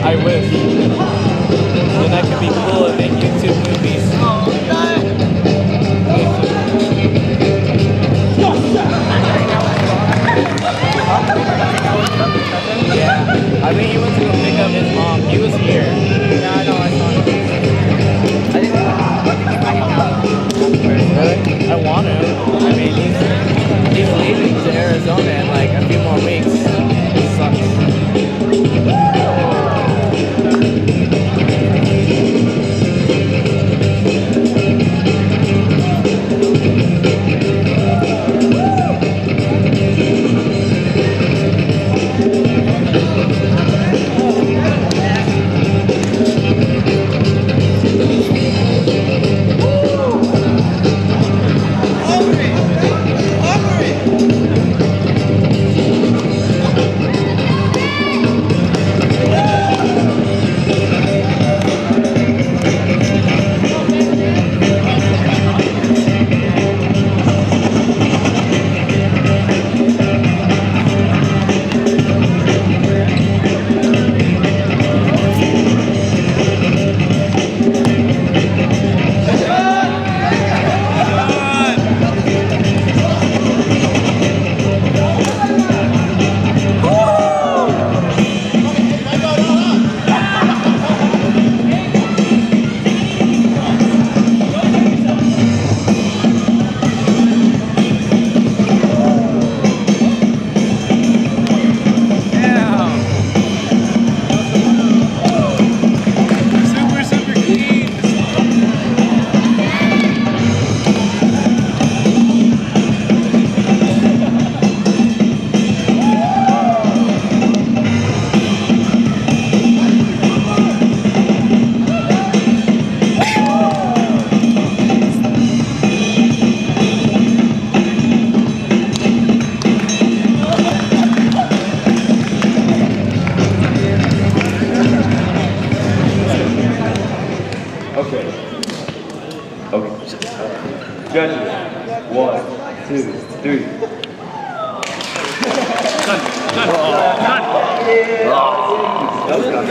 I wish. Then I could be cool and make YouTube movies. Yeah. I mean, he went to go pick up his mom. He was here. Yeah, I know. I saw him. I didn't Really? I want him. I mean, he's leaving to Arizona in like a few more weeks. It sucks. Judges, 1, 2, 3. Done.